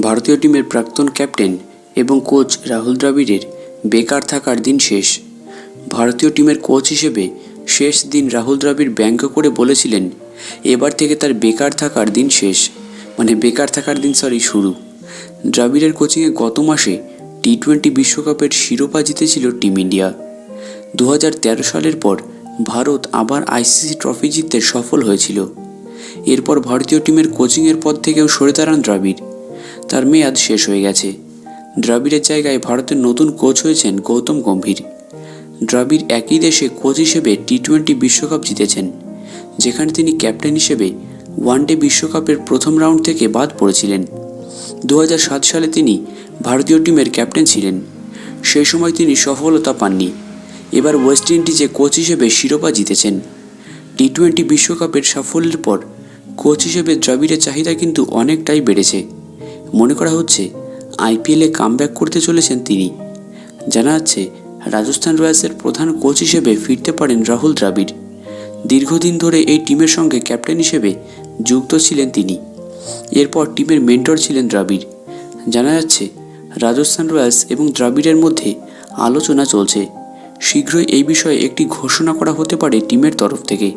ভারতীয় টিমের প্রাক্তন ক্যাপ্টেন এবং কোচ রাহুল দ্রাবিড়ের বেকার থাকার দিন শেষ। ভারতীয় টিমের কোচ হিসেবে শেষ দিন রাহুল দ্রাবিড় ব্যঙ্গ করে বলেছিলেন এবার থেকে তার বেকার থাকার দিন শেষ, বেকার থাকার দিন শুরু। দ্রাবিড়ের কোচিংয়ে গত মাসে টি-20 বিশ্বকাপের শিরোপা জিতেছিল টিম ইন্ডিয়া। 2013 সালের পর ভারত আবার আইসিসি ট্রফি জিততে সফল হয়েছিল। এরপর ভারতীয় টিমের কোচিংয়ের পদ থেকেও সরে দাঁড়ান দ্রাবিড়। তার মেয়াদ শেষ হয়ে গেছে। দ্রাবিড়ের জায়গায় ভারতের নতুন কোচ হয়েছেন গৌতম গম্ভীর। দ্রাবিড় একই দেশে কোচ হিসেবে টি-20 বিশ্বকাপ জিতেছেন, যেখানে তিনি ক্যাপ্টেন হিসেবে ওয়ানডে বিশ্বকাপের প্রথম রাউন্ড থেকে বাদ পড়েছিলেন। 2007 সালে তিনি ভারতীয় টিমের ক্যাপ্টেন ছিলেন। সেই সময় তিনি সফলতা পাননি। এবার ওয়েস্ট ইন্ডিজে কোচ হিসেবে শিরোপা জিতেছেন। টি-20 বিশ্বকাপের সাফল্যের পর কোচ হিসেবে দ্রাবিড়ের চাহিদা কিন্তু অনেকটাই বেড়েছে। মনে করা হচ্ছে আইপিএলে কামব্যাক করতে চলেছেন তিনি। জানা যাচ্ছে রাজস্থান রয়্যালসের প্রধান কোচ হিসেবে ফিরতে পারেন রাহুল দ্রাবিড়। দীর্ঘদিন ধরে এই টিমের সঙ্গে ক্যাপ্টেন হিসেবে যুক্ত ছিলেন তিনি। এরপর টিমের মেন্টর ছিলেন দ্রাবিড়। জানা যাচ্ছে রাজস্থান রয়্যালস এবং দ্রাবিড়ের মধ্যে আলোচনা চলছে। শীঘ্রই এই বিষয়ে একটি ঘোষণা করা হতে পারে টিমের তরফ থেকে।